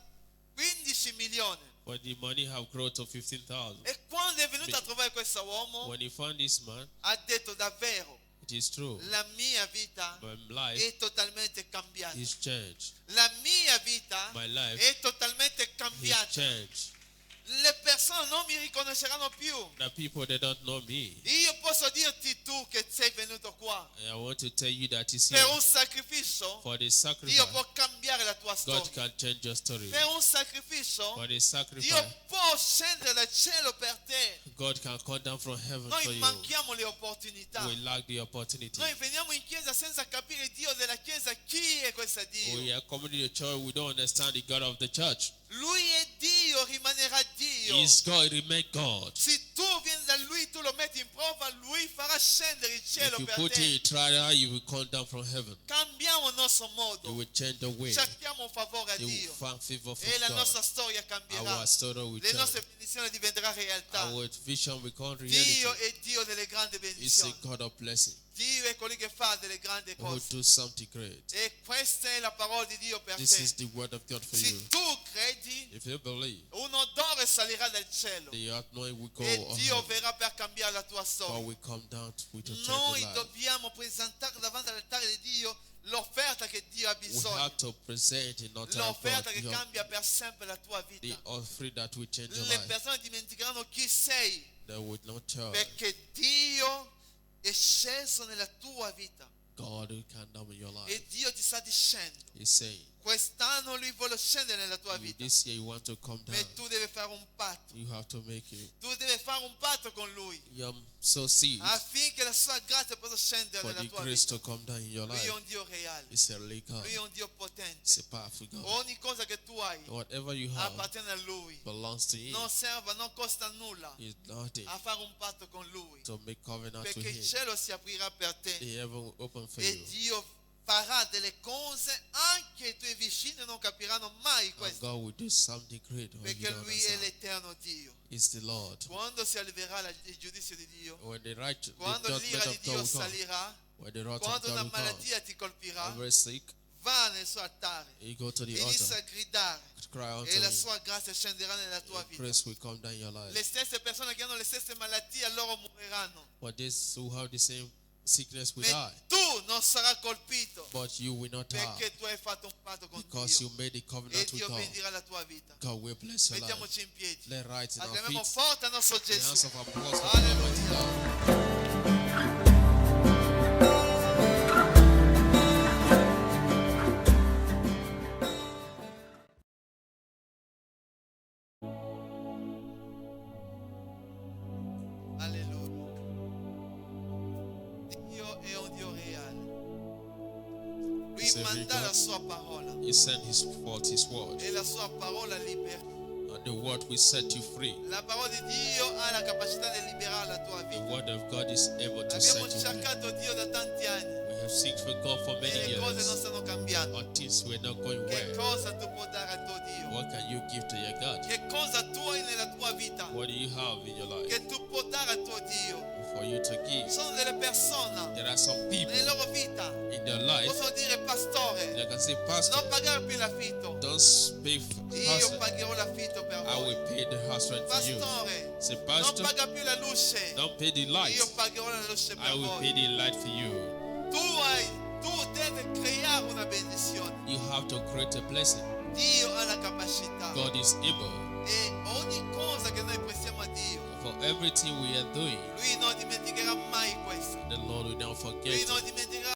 15 milioni. but the money have grown to 15,000. E quando è venuto a trovare questo uomo, When he found this man, ha detto, davvero, it is true. la mia vita My life è totalmente cambiata. is changed. La mia vita My life è totalmente is cambiata. changed. Le persone non mi riconosceranno più. The people, they don't know me. Io posso dirti tu che sei venuto qua I want to tell you that is per here. un sacrificio. For the Dio sacrifice, può cambiare la tua God storia. can change your story. Per un sacrificio, For the Dio sacrifice, può scendere dal cielo per te. God can come down from heaven Noi for you. manchiamo le opportunità. We lack the opportunity. Noi veniamo in chiesa senza capire il Dio della chiesa. Chi è questo Dio? We are coming to the church, we don't understand the God of the church. Lui è Dio, rimanerà Dio. He is God, remain God. Se tu vieni da Lui, tu lo metti in prova, Lui farà scendere il cielo If you per put te. in a trial, you will come down from heaven. Cambiamo il nostro You modo. will change the way. Cerchiamo un favore a You will Dio. find favor from E la God. nostra storia cambierà. Our story will Le change. nostre benedizioni diventeranno realtà. Our vision will come Dio reality. è Dio delle grandi He's a benedizioni. God of blessing. Dio è colui che fa delle grandi Who will cose. do something great. E questa è la parola di Dio per This is te. the word of God for Se you. tu credi, If you believe, un odore salirà dal cielo. the anointing will go E on Dio heaven. verrà per cambiare la tua God storia. will come down with a change Noi life. dobbiamo presentare davanti all'altare di Dio l'offerta che Dio ha We bisogno. have to present in altar of L'offerta God che cambia per sempre la tua the vita. offering that will change your Le life. persone dimenticheranno chi sei, They will not tell perché Dio è sceso nella tua vita God will come down in your life. e Dio ti sta dicendo, He's saying, quest'anno Lui vuole scendere nella tua vita, this year you want to come ma down. tu devi fare un patto. You have to make it. Tu devi fare un patto con Lui So seed affinché la sua grazia possa scendere for nella the tua grace vita. to come down in your Lui è life. un Dio reale, It's a real God. Lui è un Dio It's potente. a powerful God. Ogni cosa che tu hai Whatever you have appartiene a Lui. belongs to Him. Non serve, non costa nulla It's nothing a fare un patto con Lui, to make covenant to perché il Him. cielo si aprirà per te The heaven will open for e you. Dio farà delle cose anche i tuoi vicini non capiranno mai And questo, God will do something great when you perché don't Lui è understand. l'eterno Dio. It's the Lord. Quando si arriverà il giudizio di Dio, When the quando judgment l'ira di of God Dio will come, salirà, when the wrath of quando God una will come, malattia ti colpirà, very sick, va nel suo altare, you go to the inizia a altar, gridare cry unto e la Him. sua grazia scenderà nella tua vita. Grace will come down in your life. Le stesse persone che hanno le stesse malattie loro moriranno, But these who have the same sickness will ma die. tu non sarai colpito But you will not die. perché tu hai fatto un patto con Because Dio you made a e covenant with Dio God. bendirà la tua vita. God will bless your life. Mettiamoci in piedi, Let right in our acclamiamo feet. forte il nostro The hands Gesù. of applause for the Almighty God. Alleluia. Dio è un Dio reale. Lui He's a real manda la God. sua parola He sent His forth His word. e la sua parola libera. And the word will set you free. La parola di Dio ha la capacità di liberare la tua The vita. word of God is able to Abbiamo set you free. cercato Dio da tanti anni, We have seek for God for e many le cose non years, stanno cambiando. or things were not going Che well. cosa tu puoi dare al tuo Dio? What can you give to your God? Che cosa tu hai nella tua vita What do you have in your life che tu puoi dare al tuo Dio? for you to give? Sono delle persone There are some people nella loro vita in their life possono dire pastore, that can say, Pastor, non pagare più l'affitto, don't pay io house. pagherò l'affitto per I voi. will pay the house rent for you. Pastore, Say, non Pastor, paga più la luce, don't pay the light. io pagherò la luce I per will pay voi. the light for you. Tu devi creare una benedizione. You have to create a blessing. Dio ha la capacità God is able. e ogni cosa che noi prestiamo a Dio, For everything we are doing, Lui non dimenticherà mai questo. the Lord will not Lui forget. non dimenticherà